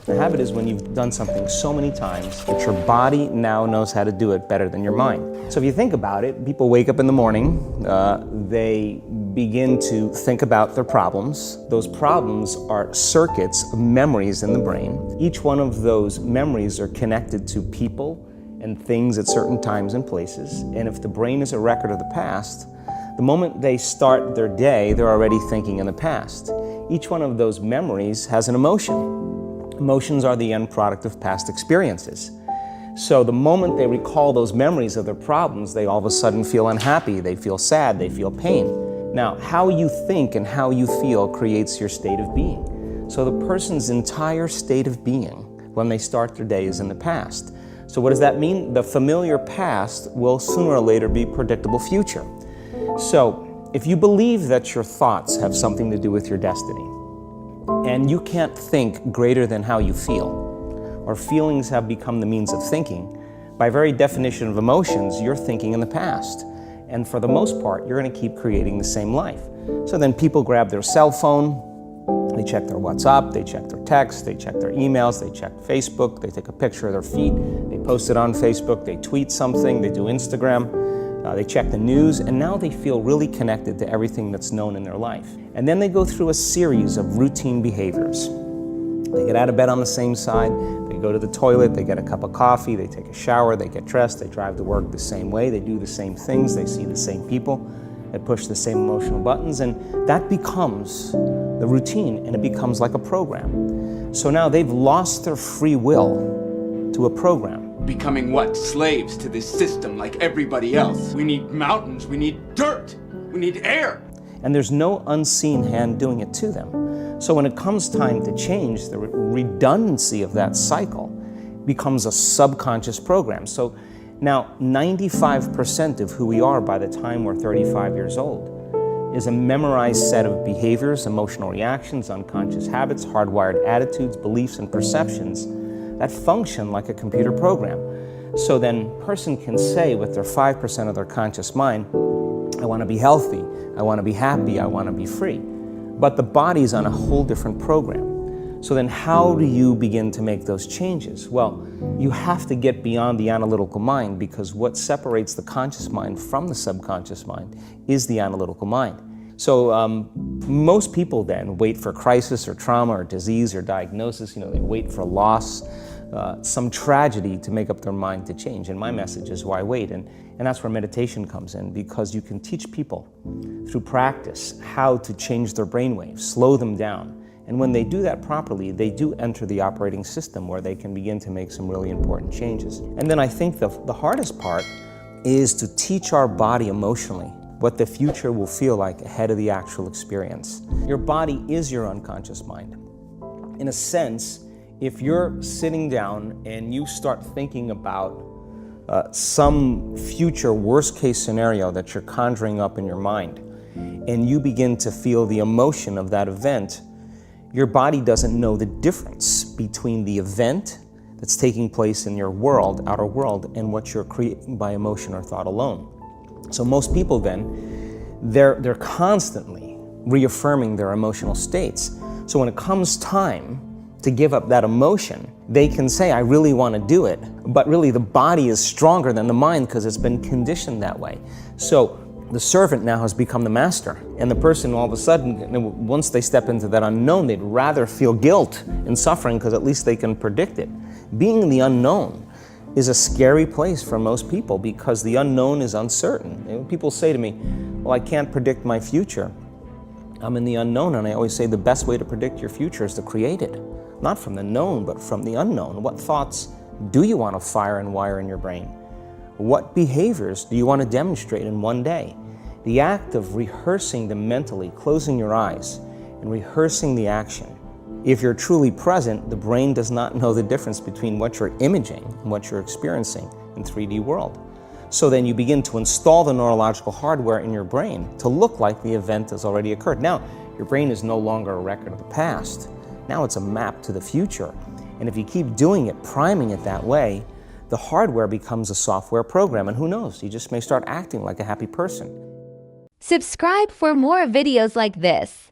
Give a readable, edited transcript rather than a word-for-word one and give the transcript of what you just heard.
A habit is when you've done something so many times that your body now knows how to do it better than your mind. So if you think about it, people wake up in the morning, they begin to think about their problems. Those problems are circuits of memories in the brain. Each one of those memories are connected to people and things at certain times and places. And if the brain is a record of the past, the moment they start their day, they're already thinking in the past. Each one of those memories has an emotion. Emotions are the end product of past experiences. So the moment they recall those memories of their problems, they all of a sudden feel unhappy, they feel sad, they feel pain. Now, how you think and how you feel creates your state of being. So the person's entire state of being when they start their day is in the past. So what does that mean? The familiar past will sooner or later be predictable future. So if you believe that your thoughts have something to do with your destiny, and you can't think greater than how you feel, or feelings have become the means of thinking, by very definition of emotions, you're thinking in the past. And for the most part, you're going to keep creating the same life. So then people grab their cell phone, they check their WhatsApp, they check their text, they check their emails, they check Facebook, they take a picture of their feet, they post it on Facebook, they tweet something, they do Instagram. They check the news, and now they feel really connected to everything that's known in their life. And then they go through a series of routine behaviors. They get out of bed on the same side, they go to the toilet, they get a cup of coffee, they take a shower, they get dressed, they drive to work the same way, they do the same things, they see the same people, they push the same emotional buttons, and that becomes the routine, and it becomes like a program. So now they've lost their free will to a program. Becoming what? Slaves to this system like everybody else. We need mountains, we need dirt, we need air. And there's no unseen hand doing it to them. So when it comes time to change, the redundancy of that cycle becomes a subconscious program. So now 95% of who we are by the time we're 35 years old is a memorized set of behaviors, emotional reactions, unconscious habits, hardwired attitudes, beliefs, and perceptions that function like a computer program. So then a person can say with their 5% of their conscious mind, I want to be healthy, I want to be happy, I want to be free. But the body's on a whole different program. So then how do you begin to make those changes? Well, you have to get beyond the analytical mind, because what separates the conscious mind from the subconscious mind is the analytical mind. So most people then wait for crisis or trauma or disease or diagnosis. They wait for loss, some tragedy to make up their mind to change. And my message is why wait? And that's where meditation comes in, because you can teach people through practice how to change their brainwaves, slow them down. And when they do that properly, they do enter the operating system where they can begin to make some really important changes. And then I think the hardest part is to teach our body emotionally what the future will feel like ahead of the actual experience. Your body is your unconscious mind. In a sense, if you're sitting down and you start thinking about some future worst case scenario that you're conjuring up in your mind, and you begin to feel the emotion of that event, your body doesn't know the difference between the event that's taking place in your world, outer world, and what you're creating by emotion or thought alone. So most people then, they're constantly reaffirming their emotional states. So when it comes time to give up that emotion, they can say, I really want to do it, but really the body is stronger than the mind because it's been conditioned that way. So the servant now has become the master, and the person all of a sudden, once they step into that unknown, they'd rather feel guilt and suffering because at least they can predict it. Being in the unknown is a scary place for most people because the unknown is uncertain. People say to me, well, I can't predict my future. I'm in the unknown, and I always say the best way to predict your future is to create it. Not from the known, but from the unknown. What thoughts do you want to fire and wire in your brain? What behaviors do you want to demonstrate in one day? The act of rehearsing them mentally, closing your eyes, and rehearsing the action. If you're truly present, the brain does not know the difference between what you're imaging and what you're experiencing in 3D world. So then you begin to install the neurological hardware in your brain to look like the event has already occurred. Now, your brain is no longer a record of the past. Now it's a map to the future. And if you keep doing it, priming it that way, the hardware becomes a software program. And who knows, you just may start acting like a happy person. Subscribe for more videos like this.